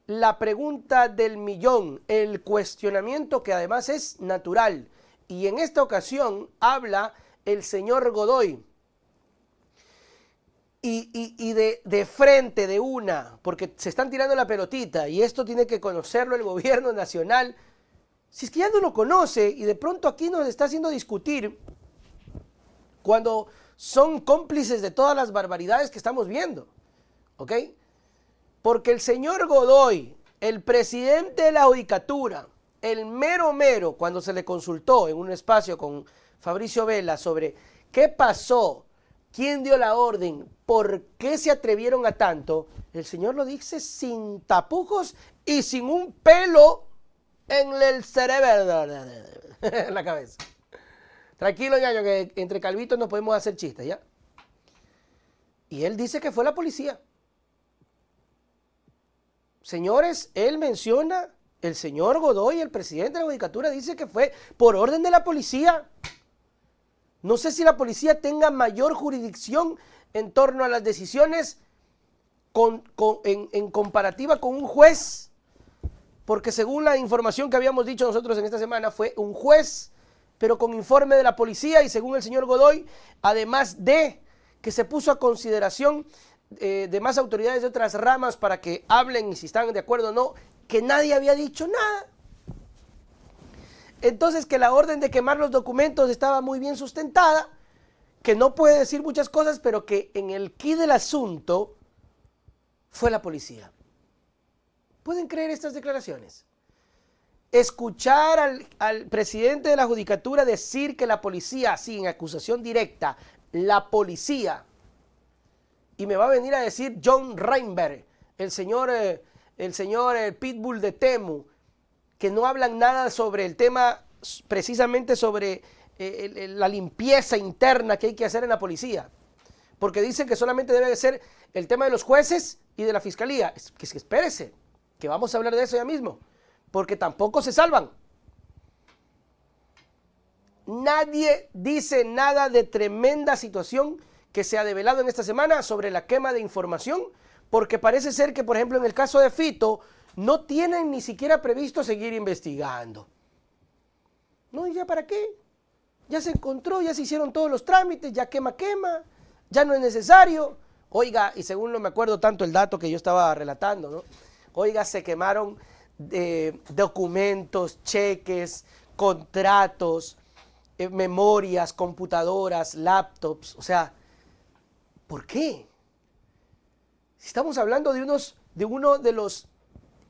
la pregunta del millón, el cuestionamiento que además es natural. Y en esta ocasión habla el señor Godoy. Y de frente, de una, porque se están tirando la pelotita y esto tiene que conocerlo el gobierno nacional. Si es que ya no lo conoce y de pronto aquí nos está haciendo discutir cuando son cómplices de todas las barbaridades que estamos viendo, ¿ok? Porque el señor Godoy, el presidente de la Judicatura, el mero, cuando se le consultó en un espacio con Fabricio Vela sobre qué pasó, quién dio la orden, por qué se atrevieron a tanto, el señor lo dice sin tapujos y sin un pelo en el cerebro, en la cabeza. Tranquilo, ñaño, que entre calvitos no podemos hacer chistes, ¿ya? Y él dice que fue la policía. Señores, él menciona, el señor Godoy, el presidente de la Judicatura, dice que fue por orden de la policía. No sé si la policía tenga mayor jurisdicción en torno a las decisiones en comparativa con un juez, porque según la información que habíamos dicho nosotros en esta semana, fue un juez, pero con informe de la policía, y según el señor Godoy, además de que se puso a consideración de más autoridades de otras ramas para que hablen y si están de acuerdo o no, que nadie había dicho nada. Entonces, que la orden de quemar los documentos estaba muy bien sustentada, que no puede decir muchas cosas, pero que en el quid del asunto fue la policía. ¿Pueden creer estas declaraciones? Escuchar al presidente de la Judicatura decir que la policía, sí, en acusación directa, la policía, y me va a venir a decir John Reinberg, el señor Pitbull de Temu, que no hablan nada sobre el tema, precisamente sobre la limpieza interna que hay que hacer en la policía, porque dicen que solamente debe de ser el tema de los jueces y de la fiscalía. Que espérese, que vamos a hablar de eso ya mismo, porque tampoco se salvan. Nadie dice nada de tremenda situación que se ha develado en esta semana sobre la quema de información, porque parece ser que, por ejemplo, en el caso de Fito, no tienen ni siquiera previsto seguir investigando. No, ¿y ya para qué? Ya se encontró, ya se hicieron todos los trámites, ya quema, ya no es necesario. Oiga, y según no me acuerdo tanto el dato que yo estaba relatando, ¿no? Oiga, se quemaron documentos, cheques, contratos, memorias, computadoras, laptops, o sea, ¿por qué? Si estamos hablando de uno de los,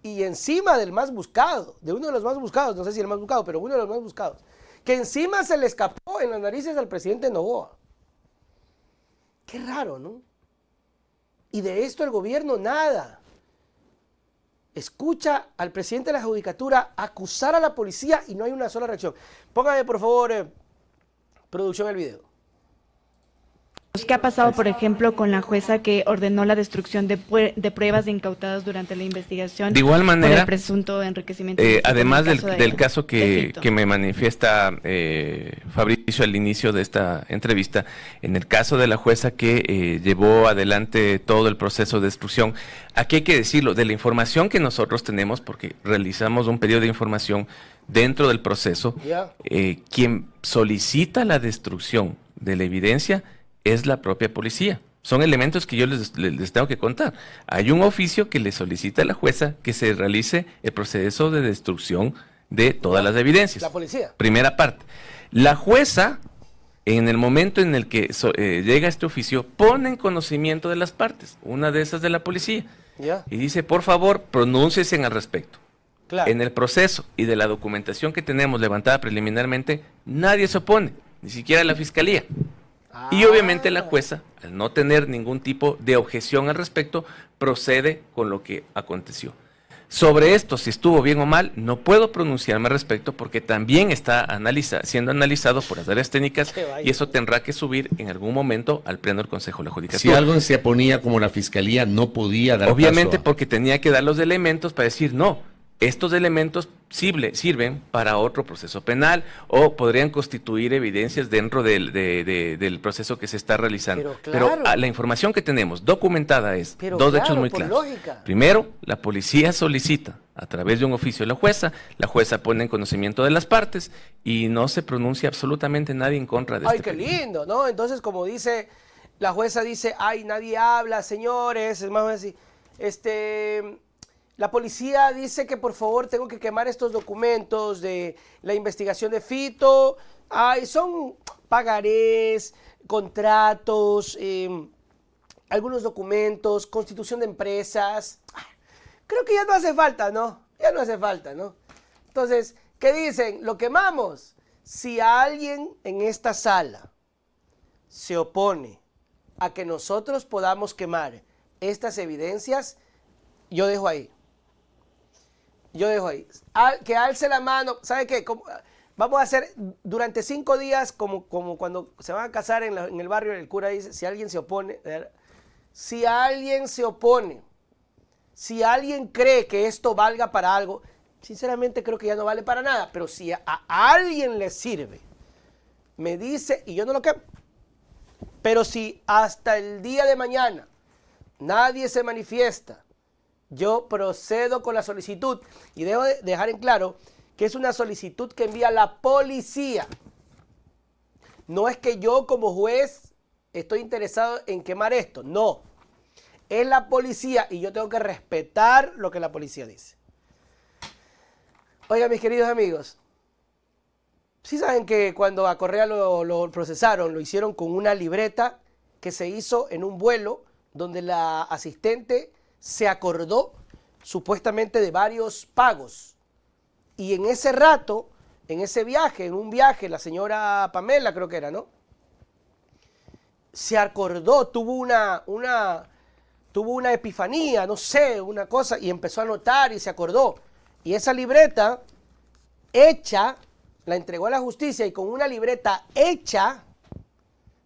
y encima del más buscado, de uno de los más buscados, no sé si el más buscado, pero uno de los más buscados, que encima se le escapó en las narices al presidente Noboa. Qué raro, ¿no? Y de esto el gobierno nada. Escucha al presidente de la Judicatura acusar a la policía y no hay una sola reacción. Póngame, por favor, producción, el video. ¿Qué ha pasado, por ejemplo, con la jueza que ordenó la destrucción de pruebas incautadas durante la investigación? De igual manera, por el presunto enriquecimiento además del caso que me manifiesta Fabricio al inicio de esta entrevista, en el caso de la jueza que llevó adelante todo el proceso de destrucción, aquí hay que decirlo, de la información que nosotros tenemos, porque realizamos un periodo de información dentro del proceso, quien solicita la destrucción de la evidencia es la propia policía. Son elementos que yo les tengo que contar. Hay un oficio que le solicita a la jueza que se realice el proceso de destrucción de todas las evidencias. La policía. Primera parte. La jueza, en el momento en el que llega este oficio, pone en conocimiento de las partes, una de esas de la policía, y dice, por favor, pronúnciese al respecto. Claro. En el proceso y de la documentación que tenemos levantada preliminarmente, nadie se opone, ni siquiera la fiscalía. Y obviamente la jueza, al no tener ningún tipo de objeción al respecto, procede con lo que aconteció. Sobre esto, si estuvo bien o mal, no puedo pronunciarme al respecto porque también está siendo analizado por las áreas técnicas y eso tendrá que subir en algún momento al pleno del Consejo de la Judicatura. Si algo se oponía como la fiscalía, no podía dar obviamente paso porque tenía que dar los elementos para decir no. estos elementos sirven para otro proceso penal o podrían constituir evidencias dentro del proceso que se está realizando. Pero, claro, la información que tenemos documentada es dos hechos muy claros. Lógica. Primero, la policía solicita a través de un oficio a la jueza pone en conocimiento de las partes y no se pronuncia absolutamente nadie en contra de qué lindo, ¿no? Entonces, como dice, la jueza dice, ay, nadie habla, señores, es más así, la policía dice que por favor tengo que quemar estos documentos de la investigación de Fito. Ay, son pagarés, contratos, algunos documentos, constitución de empresas. Creo que ya no hace falta, ¿no? Ya no hace falta, ¿no? Entonces, ¿qué dicen? ¿Lo quemamos? Si alguien en esta sala se opone a que nosotros podamos quemar estas evidencias, yo dejo ahí. Yo dejo ahí. Que alce la mano. ¿Sabe qué? Vamos a hacer durante 5 días, como cuando se van a casar en el barrio, el cura dice, si alguien se opone, si alguien se opone, si alguien cree que esto valga para algo, sinceramente creo que ya no vale para nada, pero si a alguien le sirve, me dice, y yo no lo quemo. Pero si hasta el día de mañana nadie se manifiesta, yo procedo con la solicitud y debo dejar en claro que es una solicitud que envía la policía. No es que yo como juez estoy interesado en quemar esto, no. Es la policía y yo tengo que respetar lo que la policía dice. Oigan, mis queridos amigos, ¿sí saben que cuando a Correa lo procesaron, lo hicieron con una libreta que se hizo en un vuelo donde la asistente se acordó supuestamente de varios pagos? Y en ese rato, en ese viaje, en un viaje, la señora Pamela creo que era, ¿no? Se acordó, tuvo una epifanía, no sé, una cosa, y empezó a anotar y se acordó. Y esa libreta hecha, la entregó a la justicia y con una libreta hecha,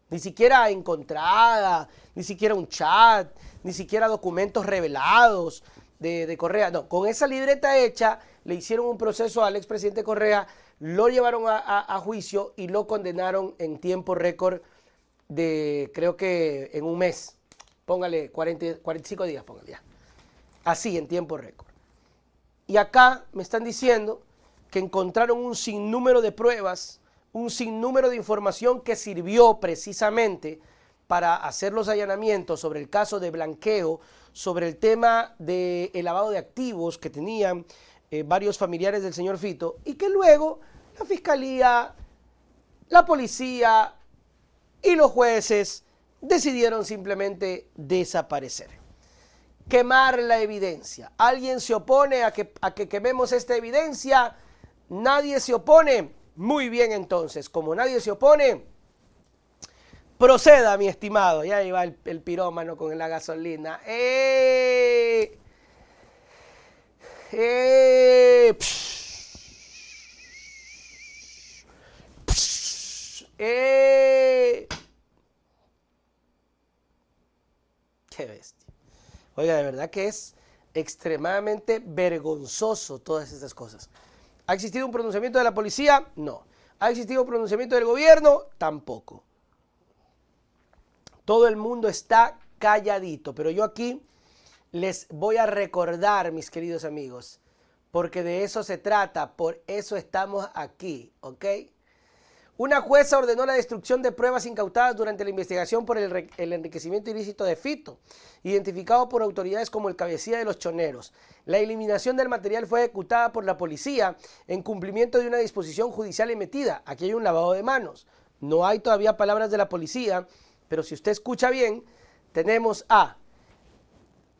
ni siquiera encontrada, ni siquiera un chat, ni siquiera documentos revelados de Correa. No, con esa libreta hecha le hicieron un proceso al expresidente Correa, lo llevaron a juicio y lo condenaron en tiempo récord de, creo que en un mes. Póngale 45 días, póngale ya. Así, en tiempo récord. Y acá me están diciendo que encontraron un sinnúmero de pruebas, un sinnúmero de información que sirvió precisamente para hacer los allanamientos sobre el caso de blanqueo, sobre el tema del lavado de activos que tenían varios familiares del señor Fito, y que luego la fiscalía, la policía y los jueces decidieron simplemente desaparecer. Quemar la evidencia. ¿Alguien se opone a que quememos esta evidencia? ¿Nadie se opone? Muy bien, entonces, como nadie se opone, proceda, mi estimado. Ya iba el pirómano con la gasolina. Qué bestia. Oiga, de verdad que es extremadamente vergonzoso todas estas cosas. ¿Ha existido un pronunciamiento de la policía? No. ¿Ha existido un pronunciamiento del gobierno? Tampoco. Todo el mundo está calladito, pero yo aquí les voy a recordar, mis queridos amigos, porque de eso se trata, por eso estamos aquí, ¿ok? Una jueza ordenó la destrucción de pruebas incautadas durante la investigación por el enriquecimiento ilícito de Fito, identificado por autoridades como el cabecilla de los choneros. La eliminación del material fue ejecutada por la policía en cumplimiento de una disposición judicial emitida. Aquí hay un lavado de manos. No hay todavía palabras de la policía, pero si usted escucha bien, tenemos a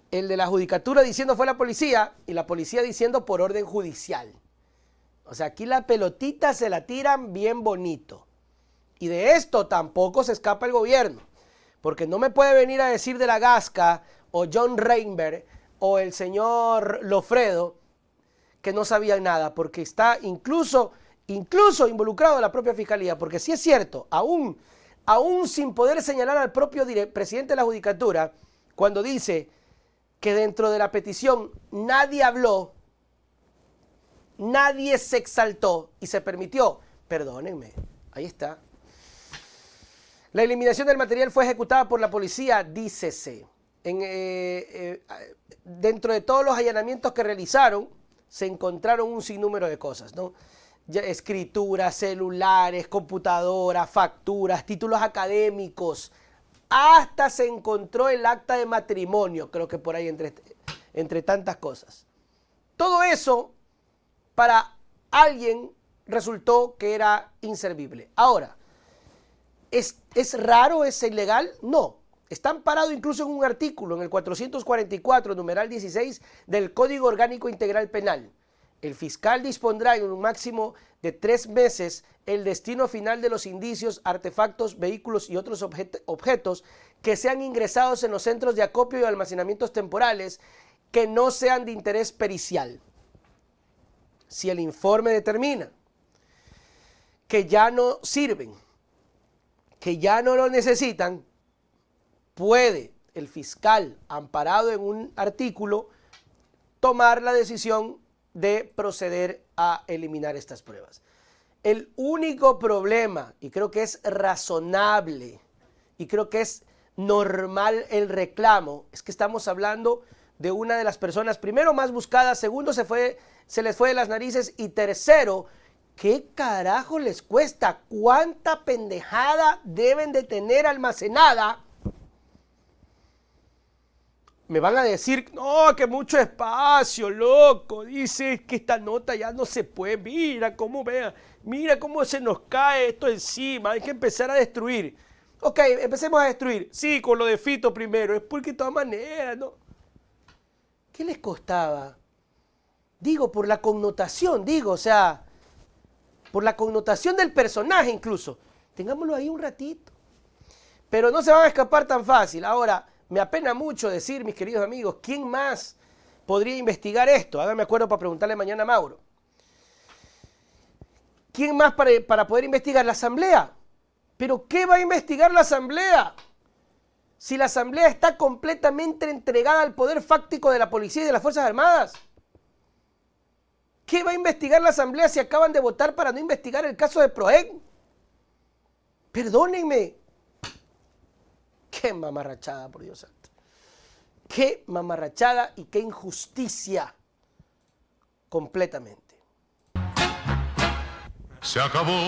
el de la judicatura diciendo fue la policía y la policía diciendo por orden judicial. O sea, aquí la pelotita se la tiran bien bonito. Y de esto tampoco se escapa el gobierno. Porque no me puede venir a decir de la Gasca o John Reinberg o el señor Lofredo que no sabían nada. Porque está incluso involucrado la propia fiscalía. Porque sí es cierto, aún sin poder señalar al propio presidente de la judicatura, cuando dice que dentro de la petición nadie habló, Nadie se exaltó y se permitió. Perdónenme, ahí está. La eliminación del material fue ejecutada por la policía, dícese. Dentro de todos los allanamientos que realizaron, se encontraron un sinnúmero de cosas, ¿no? Escrituras, celulares, computadoras, facturas, títulos académicos. Hasta se encontró el acta de matrimonio, creo que por ahí entre tantas cosas. Todo eso para alguien resultó que era inservible. Ahora, ¿es raro? ¿Es ilegal? No. Está amparado incluso en un artículo, en el 444, numeral 16 del Código Orgánico Integral Penal. El fiscal dispondrá en un máximo de 3 meses el destino final de los indicios, artefactos, vehículos y otros objetos que sean ingresados en los centros de acopio y almacenamientos temporales que no sean de interés pericial. Si el informe determina que ya no sirven, que ya no lo necesitan, puede el fiscal, amparado en un artículo, tomar la decisión de proceder a eliminar estas pruebas. El único problema, y creo que es razonable, y creo que es normal el reclamo, es que estamos hablando de una de las personas, primero, más buscadas, segundo, se les fue de las narices, y tercero, ¿qué carajo les cuesta? ¿Cuánta pendejada deben de tener almacenada? Me van a decir, no, que mucho espacio, loco. Dice que esta nota ya no se puede. Mira cómo mira cómo se nos cae esto encima. Hay que empezar a destruir. Ok, empecemos a destruir. Sí, con lo de Fito primero. Es porque de todas maneras, ¿no? ¿Qué les costaba? Digo, por la connotación, o sea, por la connotación del personaje incluso. Tengámoslo ahí un ratito. Pero no se van a escapar tan fácil. Ahora, me apena mucho decir, mis queridos amigos, ¿quién más podría investigar esto? Háganme acuerdo para preguntarle mañana a Mauro. ¿Quién más para poder investigar? La Asamblea. ¿Pero qué va a investigar la Asamblea? Si la Asamblea está completamente entregada al poder fáctico de la policía y de las Fuerzas Armadas. ¿Qué va a investigar la Asamblea si acaban de votar para no investigar el caso de Proeg? Perdónenme. Qué mamarrachada, por Dios santo. Qué mamarrachada y qué injusticia. Completamente. Se acabó.